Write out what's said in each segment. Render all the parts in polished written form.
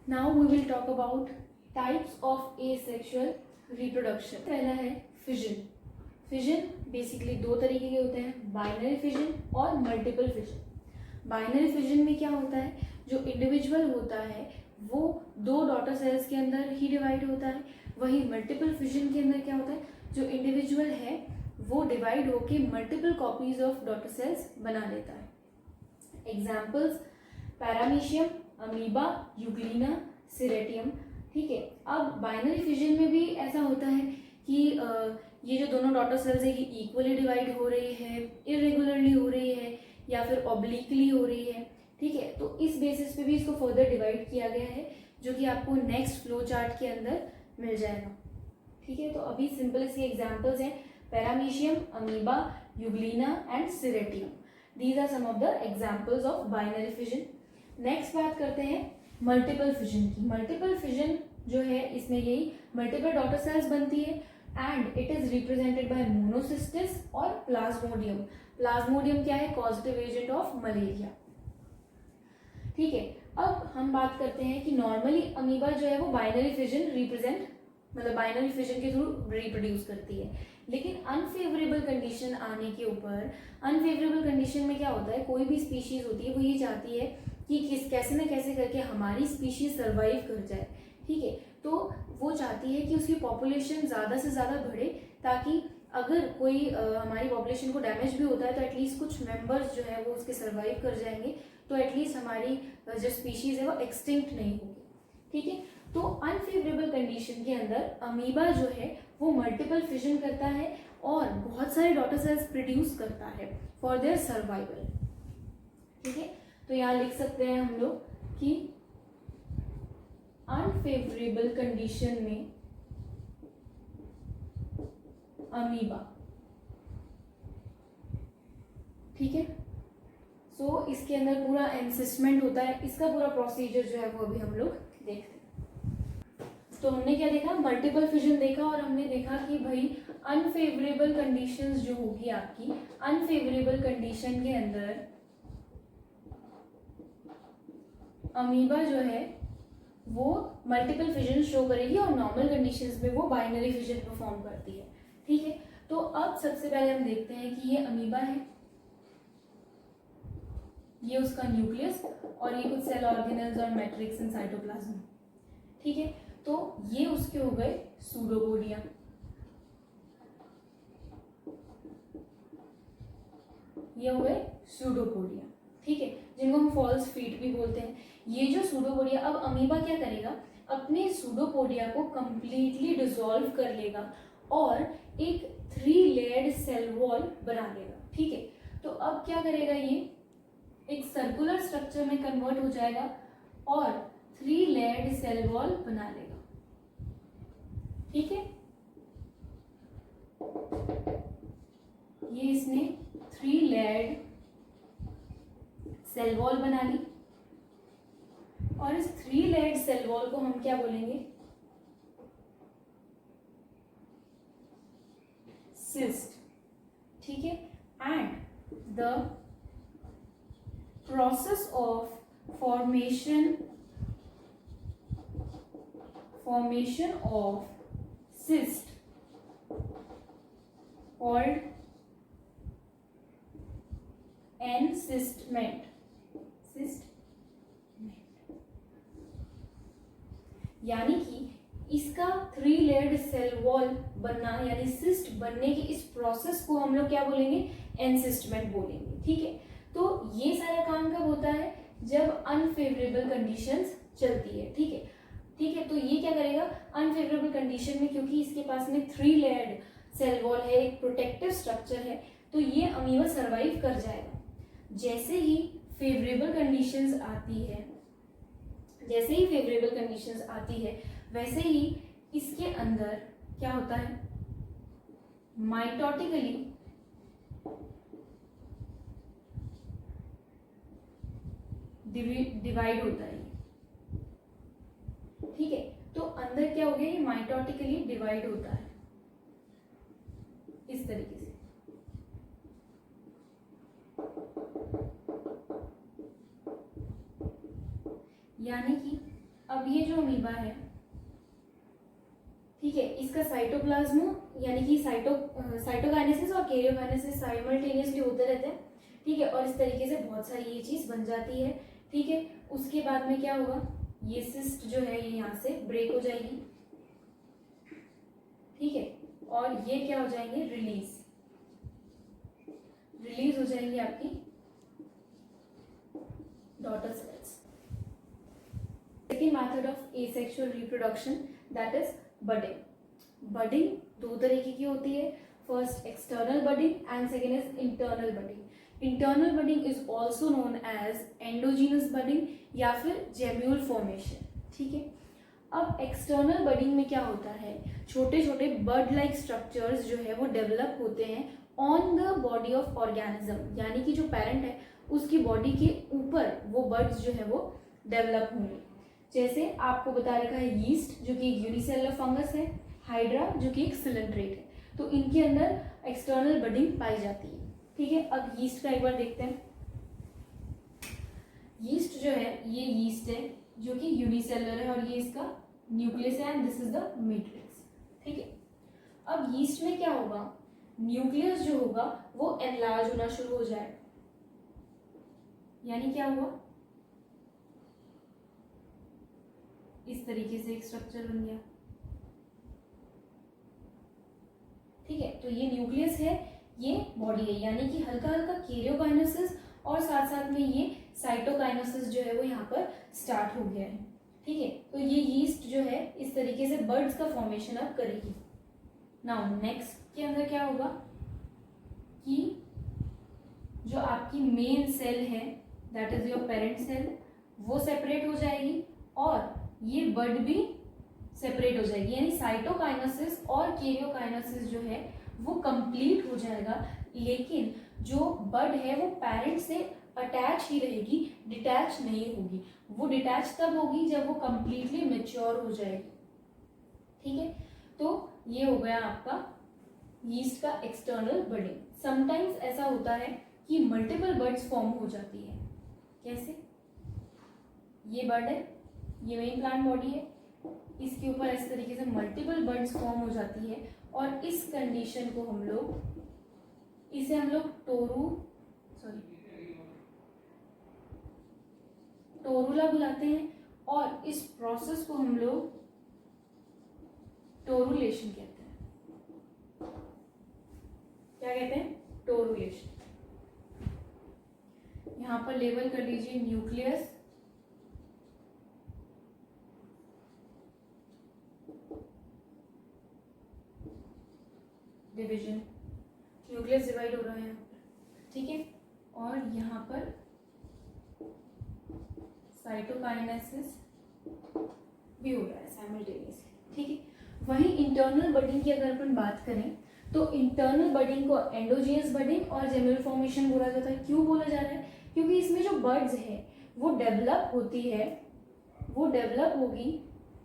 Now we will talk about types of asexual reproduction. पहला है fission. Fission basically दो तरीके के होते हैं, बाइनरी फिजन और मल्टीपल फिजन। बाइनरी फिजन में क्या होता है, जो इंडिविजुअल होता है वो दो डॉटर सेल्स के अंदर ही डिवाइड होता है। वही मल्टीपल फिजन के अंदर क्या होता है, जो इंडिविजुअल है वो डिवाइड होके multiple copies of daughter cells बना लेता है। Examples paramecium, amoeba, euglena, ceratium. ठीक है, अब बाइनरी फिजन में भी ऐसा होता है कि ये जो दोनों डॉटर सेल्स है ये इक्वली डिवाइड हो रही है, इरेगुलरली हो रही है या फिर ऑब्लिकली हो रही है। ठीक है, तो इस बेसिस पे भी इसको फर्दर डिवाइड किया गया है, जो कि आपको नेक्स्ट फ्लो चार्ट के अंदर मिल जाएगा। ठीक है, तो अभी सिंपल इसके एग्जांपल्स हैं paramecium, amoeba, euglena and ceratium. These are some of the examples of binary fission. Next बात करते हैं मल्टीपल फिजन की। मल्टीपल फिजन जो है इसमें यही मल्टीपल डॉटर सेल्स बनती है and it is represented by monocystis और प्लाज्मोडियम। प्लाज्मोडियम क्या है, कॉजेटिव एजेंट ऑफ मलेरिया। ठीक है, अब हम बात करते हैं कि नॉर्मली अमीबा जो है वो बाइनरी फिजन रिप्रेजेंट मतलब बाइनरी फिजन के थ्रू रिप्रोड्यूस करती है। लेकिन अनफेवरेबल कंडीशन आने के ऊपर, अनफेवरेबल कंडीशन में क्या होता है, कोई भी स्पीशीज होती है वो ये चाहती है कि कैसे न कैसे करके हमारी स्पीशीज सर्वाइव कर जाए। ठीक है, तो वो चाहती है कि उसकी पॉपुलेशन ज़्यादा से ज़्यादा बढ़े, ताकि अगर कोई हमारी पॉपुलेशन को डैमेज भी होता है तो एटलीस्ट कुछ मेंबर्स जो है वो उसके सर्वाइव कर जाएंगे, तो एटलीस्ट हमारी जो स्पीशीज़ है वो एक्सटिंक्ट नहीं होगी। ठीक है, तो अनफेवरेबल कंडीशन के अंदर अमीबा जो है वो मल्टीपल फिजन करता है और बहुत सारे डॉटर सेल्स प्रोड्यूस करता है फॉर देयर सर्वाइवल। ठीक है, तो यहाँ लिख सकते हैं हम लोग कि अनफेवरेबल कंडीशन में अमीबा। ठीक है, सो इसके अंदर पूरा एनसिस्टमेंट होता है, इसका पूरा प्रोसीजर जो है वो अभी हम लोग देखते हैं। तो हमने क्या देखा, मल्टीपल फिजन देखा और हमने देखा कि भाई अनफेवरेबल कंडीशंस जो होगी आपकी, अनफेवरेबल कंडीशन के अंदर अमीबा जो है वो मल्टीपल फिजन शो करेगी और नॉर्मल कंडीशंस में वो बाइनरी फिजन परफॉर्म करती है। ठीक है, तो अब सबसे पहले हम देखते हैं कि ये अमीबा है, ये उसका न्यूक्लियस और ये कुछ सेल ऑर्गेनेल्स और मैट्रिक्स इन साइटोप्लाज्म। ठीक है, तो ये उसके हो गए सूडोपोडिया। ये हो गए सूडोपोडिया। ठीक है, जिनको हम फॉल्स फीट भी बोलते हैं। ये जो सूडोपोडिया, अब अमीबा क्या करेगा, अपने सूडोपोडिया को कंप्लीटली डिसॉल्व कर लेगा और एक 3 लेयर्ड सेल वॉल बना लेगा। ठीक है, तो अब क्या करेगा, ये एक सर्कुलर स्ट्रक्चर में कन्वर्ट हो जाएगा और 3 लेयर्ड सेल वॉल बना लेगा। ठीक है, ये इसने 3 लेयर्ड सेल वॉल बना ली और इस 3 लेयर्ड सेल वॉल को हम क्या बोलेंगे, सिस्ट। ठीक है, and the process of formation of cyst called encystment. यानी कि इसका 3 लेयर्ड सेल वॉल बनना यानी सिस्ट बनने की इस प्रोसेस को हम लोग क्या बोलेंगे, एनसिस्टमेंट बोलेंगे। ठीक है, तो ये सारा काम कब होता है, जब अनफेवरेबल कंडीशंस चलती है। ठीक है, ठीक है, तो ये क्या करेगा, अनफेवरेबल कंडीशन में क्योंकि इसके पास में 3 लेयर्ड सेल वॉल है, एक प्रोटेक्टिव स्ट्रक्चर है, तो ये अमीबा सर्वाइव कर जाएगा। जैसे ही फेवरेबल कंडीशंस आती है, जैसे ही फेवरेबल कंडीशंस आती है वैसे ही इसके अंदर क्या होता है, माइटोटिकली डिवाइड होता है। ठीक है, तो अंदर क्या हो गया, ये माइटोटिकली डिवाइड होता है इस तरीके से। यानी कि अब ये जो अमीबा है, ठीक है, इसका साइटोप्लाज्म यानी कि साइटोकाइनेसिस और कैरियोकाइनेसिस साइमल्टेनियसली होते रहते हैं, ठीक है, और इस तरीके से बहुत सारी ये चीज़ बन जाती है, ठीक है। उसके बाद में क्या होगा, ये सिस्ट जो है ये यहाँ से ब्रेक हो जाएगी, ठीक है, और ये क्या हो जाएंगे, रिलीज हो जाएंगी आपकी daughter cells. Second method of asexual reproduction that is budding. Budding दो तरीके की होती है, first external budding and second is internal budding. Internal budding is also known as endogenous budding या फिर जेम्यूल फॉर्मेशन, ठीक है। अब एक्सटर्नल बडिंग में क्या होता है, छोटे छोटे बर्ड लाइक स्ट्रक्चर्स जो है वो डेवलप होते हैं on the body of organism, यानी कि जो पेरेंट है उसकी बॉडी के ऊपर वो बर्ड्स जो है वो डेवलप होंगे। जैसे आपको बता रखा है यीस्ट जो कि एक यूनिसेलुलर फंगस है, हाइड्रा जो कि एक सिलेंट्रेट है, तो इनके अंदर एक्सटर्नल बडिंग पाई जाती है, ठीक है। अब यीस्ट का एक बार देखते हैं। यीस्ट जो है ये यीस्ट है जो कि यूनिसेलुलर है और ये इसका न्यूक्लियस है and this is the matrix, ठीक है। अब यीस्ट में क्या होगा, न्यूक्लियस जो होगा वो एनलार्ज होना शुरू हो जाएगा, यानी क्या हुआ, इस तरीके से एक स्ट्रक्चर बन गया, ठीक है। तो ये न्यूक्लियस है, ये बॉडी है, यानी कि हल्का हल्का कैरियोकाइनेसिस और साथ साथ में ये साइटोकाइनेसिस जो है वो यहाँ पर स्टार्ट हो गया है, ठीक है। तो ये यीस्ट जो है इस तरीके से बर्ड्स का फॉर्मेशन अब करेगी। नाउ नेक्स्ट के अंदर क्या होगा कि जो आपकी मेन सेल है that is your parent cell वो सेपरेट हो जाएगी और ये बर्ड भी सेपरेट हो जाएगी, यानी साइटोकाइनेसिस और कैरियोकाइनेसिस जो है वो कंप्लीट हो जाएगा, लेकिन जो बर्ड है वो पेरेंट से अटैच ही रहेगी, डिटैच नहीं होगी। वो डिटैच तब होगी जब वो कंप्लीटली मैच्योर हो जाएगी, ठीक है। तो ये हो गया आपका यीस्ट का एक्सटर्नल बडिंग। समटाइम्स ऐसा होता है कि मल्टीपल बर्ड्स फॉर्म हो जाती है। कैसे, ये बर्ड है, ये मेन प्लांट बॉडी है, इसके ऊपर इस तरीके से मल्टीपल बर्ड्स फॉर्म हो जाती है और इस कंडीशन को हम लोग इसे हम लोग टोरूला बुलाते हैं और इस प्रोसेस को हम लोग टोरुलेशन कहते हैं। क्या कहते हैं, टोरुलेशन। यहां पर लेबल कर लीजिए न्यूक्लियस, डिवीजन, न्यूक्लियस डिवाइड हो रहा है यहाँ पर, ठीक है, और यहाँ पर साइटोकाइनेसिस भी हो रहा है साइमल्टेनियसली, ठीक है। वहीं इंटरनल बडिंग की अगर अपन बात करें तो इंटरनल बडिंग को एंडोजीनस बडिंग और जेम्यूल फॉर्मेशन बोला जाता है। क्यों बोला जा रहा है, क्योंकि इसमें जो बर्ड्स है वो डेवलप होती है, वो डेवलप होगी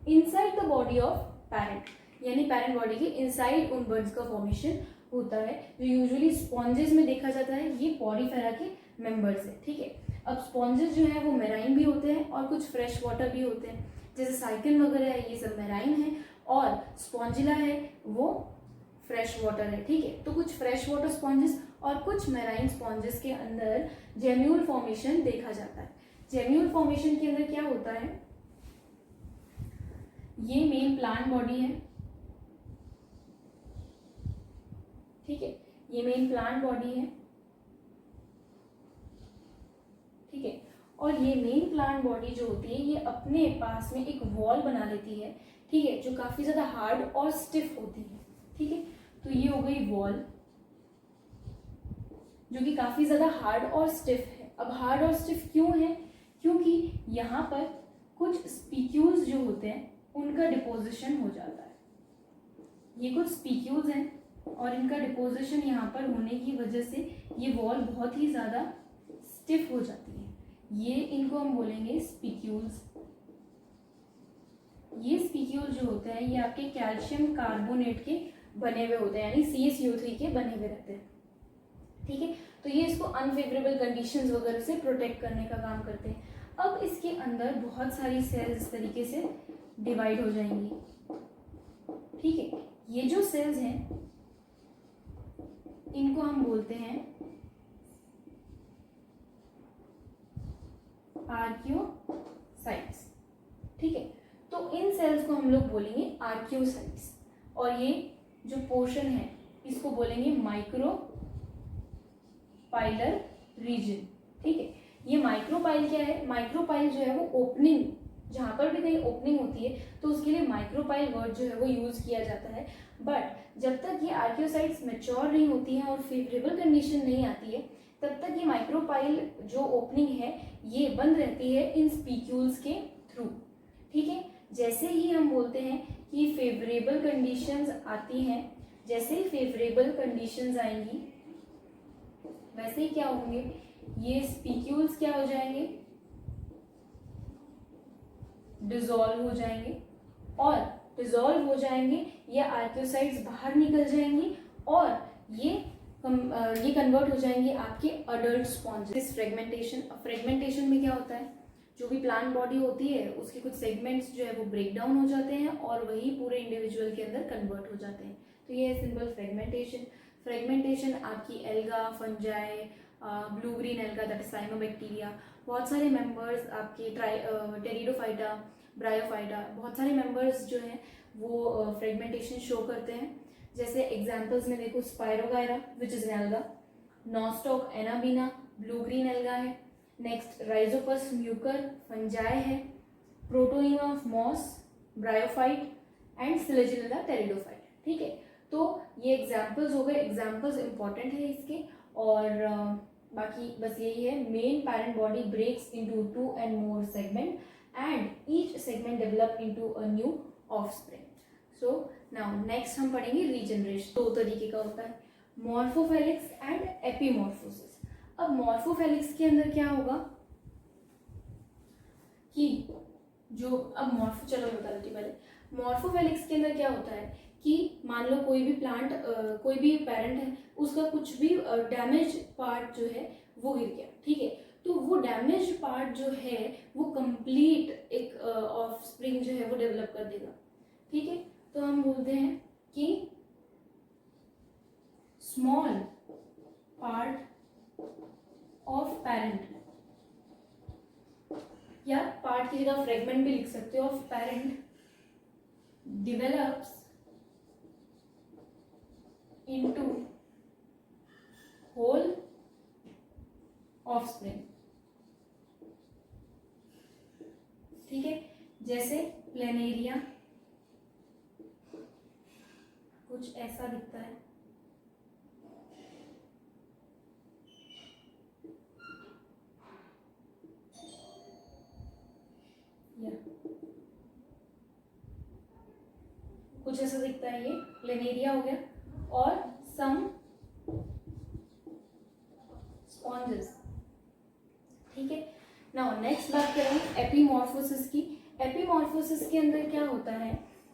inside the body of parent, यानी पेरेंट बॉडी के इनसाइड उन बर्ड्स का फॉर्मेशन होता है, जो यूजुअली स्पॉन्जेस में देखा जाता है। ये पॉरीफेरा के मेंबर्स है, ठीक है। अब स्पॉन्जेस जो है वो मेराइन भी होते हैं और कुछ फ्रेश वाटर भी होते हैं, जैसे साइकिल वगैरह है ये सब मेराइन है और स्पॉन्जिला है वो फ्रेश वाटर है, ठीक है। तो कुछ फ्रेश वाटर स्पॉन्जेस और कुछ मेराइन स्पॉन्जेस के अंदर जेम्यूल फॉर्मेशन देखा जाता है। जेम्यूल फॉर्मेशन के अंदर क्या होता है, ये मेन प्लांट बॉडी है, ठीक है, ये मेन प्लांट बॉडी है, ठीक है। और ये मेन प्लांट बॉडी जो होती है ये अपने पास में एक वॉल बना लेती है, ठीक है, जो काफी ज्यादा हार्ड और स्टिफ होती है, ठीक है। तो ये हो गई वॉल जो कि काफी ज्यादा हार्ड और स्टिफ है। अब हार्ड और स्टिफ क्यों है, क्योंकि यहाँ पर कुछ स्पीक्यूल्स जो होते हैं उनका डिपोजिशन हो जाता है। ये कुछ स्पीक्यूल्स हैं और इनका डिपोजिशन यहाँ पर होने की वजह से ये वॉल बहुत ही ज्यादा स्टिफ हो जाती है। ये इनको हम बोलेंगे स्पीक्यूल्स। ये स्पीक्यूल जो होते हैं ये आपके कैल्शियम कार्बोनेट के बने हुए होते हैं, यानी CaCO3 के बने हुए रहते हैं, ठीक है। तो ये इसको अनफेवरेबल कंडीशंस वगैरह से प्रोटेक्ट करने का काम करते हैं। अब इसके अंदर बहुत सारी सेल्स इस तरीके से डिवाइड हो जाएंगी, ठीक है। ये जो सेल्स हैं इनको हम बोलते हैं आर्कियोसाइट्स, ठीक है। तो इन सेल्स को हम लोग बोलेंगे आर्कियोसाइट्स, और ये जो पोर्शन है इसको बोलेंगे माइक्रोपाइलर रीजन, ठीक है। ये माइक्रोपाइल क्या है? माइक्रोपाइल जो है वो ओपनिंग, जहाँ पर भी कहीं ओपनिंग होती है तो उसके लिए माइक्रोपाइल वर्ड जो है वो यूज किया जाता है। बट जब तक ये आर्कियोसाइट्स मैच्योर नहीं होती हैं और फेवरेबल कंडीशन नहीं आती है, तब तक ये माइक्रोपाइल जो ओपनिंग है ये बंद रहती है इन स्पीक्यूल्स के थ्रू, ठीक है। जैसे ही हम बोलते हैं कि फेवरेबल कंडीशंस आती हैं, जैसे ही फेवरेबल कंडीशंस आएंगी वैसे ही क्या होंगे, ये स्पीक्यूल्स क्या हो जाएंगे, डिसॉल्व हो जाएंगे, और डिसॉल्व हो जाएंगे या आर्कियोसाइट्स बाहर निकल जाएंगी और ये कन्वर्ट हो जाएंगे आपके अडल्ट स्पॉन्जेस। फ्रेगमेंटेशन में क्या होता है, जो भी प्लांट बॉडी होती है उसके कुछ सेगमेंट्स जो है वो ब्रेक डाउन हो जाते हैं और वही पूरे इंडिविजुअल के अंदर कन्वर्ट हो जाते हैं, तो ये है सिंपल फ्रेगमेंटेशन। फ्रेगमेंटेशन आपकी alga, fungi, blue green alga that is cyanobacteria, बहुत सारे मेंबर्स आपके टेरिडोफाइटा, ब्रायोफाइटा, बहुत सारे मेंबर्स जो हैं वो फ्रेगमेंटेशन शो करते हैं। जैसे एग्जांपल्स में देखो, spirogyra which is an alga, nostoc anabaena blue green alga है, नेक्स्ट राइजोपस म्यूकर फंजाई है, protonema of moss bryophyte and selaginella pteridophyte, ठीक है। तो ये एग्जाम्पल्स हो गए, एग्जाम्पल्स इंपॉर्टेंट है इसके, और बाकी बस यही है, main parent body breaks into 2 and more segment and each segment develop into a new offspring. So now next हम पढ़ेंगे रीजनरेशन। दो तरीके का होता है, मॉर्फोफेलिक्स एंड एपीमॉर्फोसिस। अब मॉर्फोफेलिक्स के अंदर क्या होगा कि जो अब चलो बता देती पहले। मॉर्फोफेलिक्स के अंदर क्या होता है कि मान लो कोई भी प्लांट, कोई भी पेरेंट है, उसका कुछ भी डैमेज पार्ट जो है वो गिर गया, ठीक है। तो वो डैमेज पार्ट जो है वो कंप्लीट एक ऑफस्प्रिंग जो है वो डेवलप कर देगा, ठीक है। तो हम बोलते हैं कि स्मॉल पार्ट ऑफ पेरेंट, या पार्ट की जगह फ्रेगमेंट भी लिख सकते हो, of parent develops into whole offspring, ठीक है। जैसे प्लेनेरिया कुछ ऐसा दिखता है, या कुछ ऐसा दिखता है, ये प्लेनेरिया हो गया, और सम स्पॉन्जेस, ठीक है। नाउ नेक्स्ट बात करेंगे एपीमॉर्फोसिस की। एपीमॉर्फोसिस के अंदर क्या होता है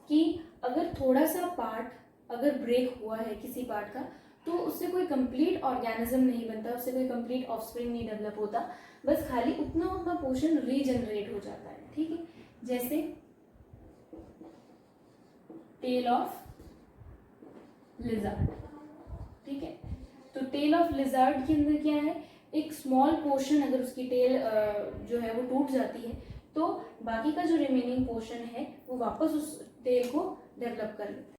कि अगर थोड़ा सा पार्ट अगर ब्रेक हुआ है किसी पार्ट का, तो उससे कोई कंप्लीट ऑर्गेनिज्म नहीं बनता, उससे कोई कंप्लीट ऑफस्प्रिंग नहीं डेवलप होता, बस खाली उतना उतना पोर्शन रीजनरेट हो जाता है, ठीक है। जैसे टेल ऑफ लिजार्ड, ठीक है। तो टेल ऑफ लिजार्ड के अंदर क्या है, एक स्मॉल पोर्शन अगर उसकी टेल जो है वो टूट जाती है तो बाकी का जो रिमेनिंग पोर्शन है वो वापस उस टेल को डेवलप कर लेता है।